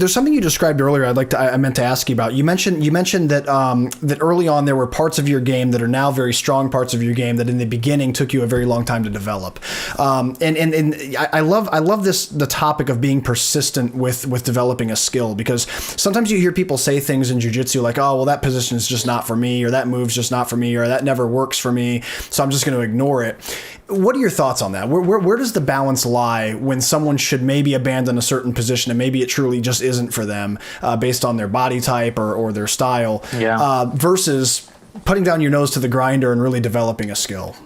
There's something you described earlier I meant to ask you about. You mentioned that that early on there were parts of your game that are now very strong parts of your game that in the beginning took you a very long time to develop. And I love the topic of being persistent with developing a skill, because sometimes you hear people say things in jiu-jitsu like, oh, well, that position is just not for me, or that move's just not for me, or that never works for me, so I'm just going to ignore it. What are your thoughts on that? Where does the balance lie when someone should maybe abandon a certain position and maybe it truly just isn't for them based on their body type or their style, versus putting down your nose to the grinder and really developing a skill?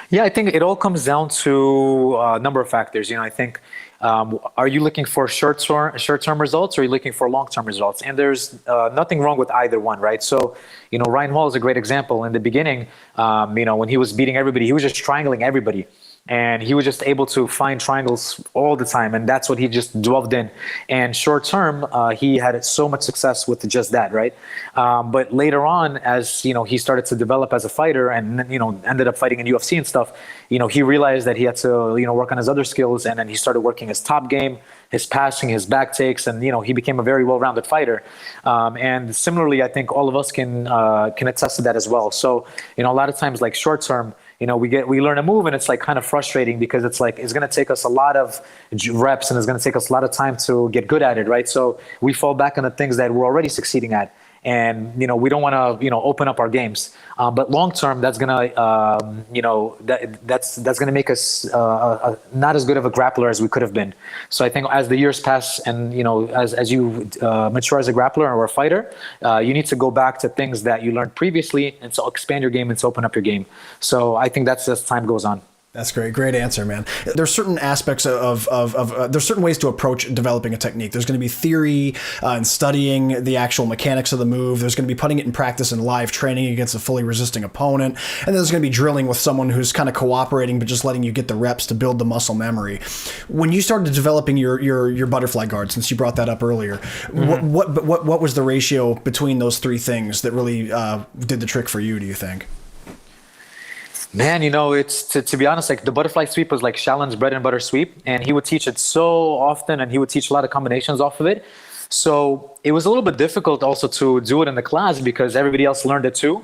Yeah, I think it all comes down to a number of factors. I think, are you looking for short-term results, or are you looking for long-term results? And there's nothing wrong with either one, right? So, Ryan Hall is a great example. In the beginning, when he was beating everybody, he was just triangling everybody. And he was just able to find triangles all the time. And that's what he just dwelled in. And short term, he had so much success with just that, right? But later on, as he started to develop as a fighter and ended up fighting in UFC and stuff, he realized that he had to work on his other skills. And then he started working his top game, his passing, his back takes, and he became a very well-rounded fighter. And similarly, I think all of us can attest to that as well. So a lot of times, like short term, we learn a move and it's like kind of frustrating, because it's like it's going to take us a lot of reps and it's going to take us a lot of time to get good at it, right? So we fall back on the things that we're already succeeding at. And, we don't want to, open up our games. But long term, that's going to, that's going to make us not as good of a grappler as we could have been. So I think as the years pass and, as you mature as a grappler or a fighter, you need to go back to things that you learned previously and to expand your game and to open up your game. So I think that's as time goes on. That's great. Great answer, man. There's certain aspects of there's certain ways to approach developing a technique. There's going to be theory and studying the actual mechanics of the move. There's going to be putting it in practice in live training against a fully resisting opponent. And then there's going to be drilling with someone who's kind of cooperating, but just letting you get the reps to build the muscle memory. When you started developing your butterfly guard, since you brought that up earlier, what was the ratio between those three things that really did the trick for you, do you think? Man, it's to be honest, like the butterfly sweep was like Shallon's bread and butter sweep, and he would teach it so often, and he would teach a lot of combinations off of it. So it was a little bit difficult also to do it in the class because everybody else learned it too,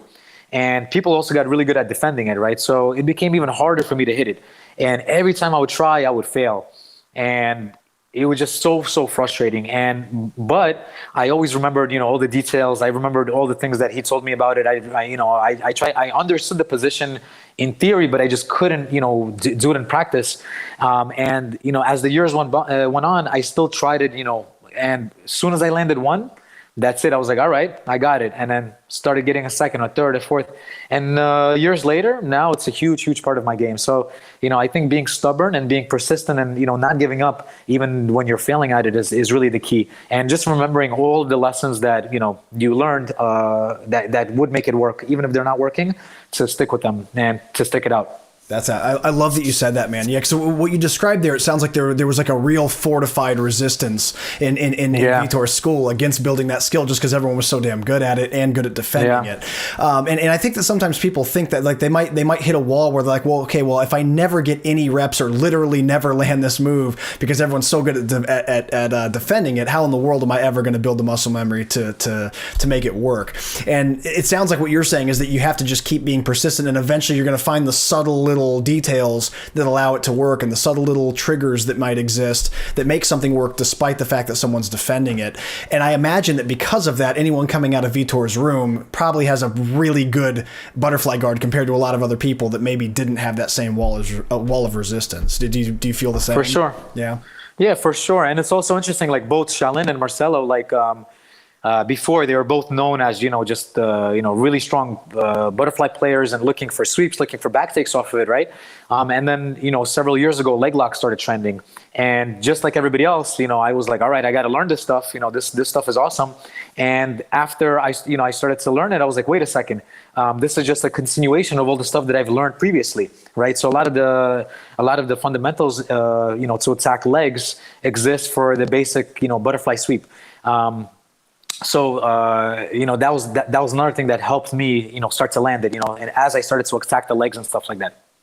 and people also got really good at defending it, right? So it became even harder for me to hit it, and every time I would try, I would fail, and it was just so frustrating. But I always remembered, all the details. I remembered all the things that he told me about it. I understood the position in theory, but I just couldn't, do it in practice. And as the years went on, I still tried it, and as soon as I landed one, that's it. I was like, all right, I got it. And then started getting a second, a third, a fourth. And years later, now it's a huge part of my game. So, I think being stubborn and being persistent and, not giving up even when you're failing at it is really the key. And just remembering all of the lessons that, you learned that would make it work, even if they're not working, to stick with them and to stick it out. I love that you said that, man. Yeah. So what you described there, it sounds like there was like a real fortified resistance in Vitor's school against building that skill, just because everyone was so damn good at it and good at defending it. And I think that sometimes people think that like they might hit a wall where they're like, well, if I never get any reps or literally never land this move because everyone's so good at defending it, how in the world am I ever going to build the muscle memory to make it work? And it sounds like what you're saying is that you have to just keep being persistent, and eventually you're going to find the subtle little details that allow it to work, and the subtle little triggers that might exist that make something work despite the fact that someone's defending it. And I imagine that because of that, anyone coming out of Vitor's room probably has a really good butterfly guard compared to a lot of other people that maybe didn't have that same wall of resistance. Do you feel the same? For sure. Yeah, for sure. And it's also interesting, like both Shalin and Marcelo, like before they were both known as, just, really strong butterfly players and looking for sweeps, looking for back takes off of it, right? And then, several years ago, leg lock started trending. And just like everybody else, I was like, all right, I got to learn this stuff. This stuff is awesome. And after I started to learn it, I was like, wait a second, this is just a continuation of all the stuff that I've learned previously, right? So a lot of the fundamentals, to attack legs exist for the basic, butterfly sweep. So, that was another thing that helped me, start to land it, and as I started to attack the legs and stuff like that.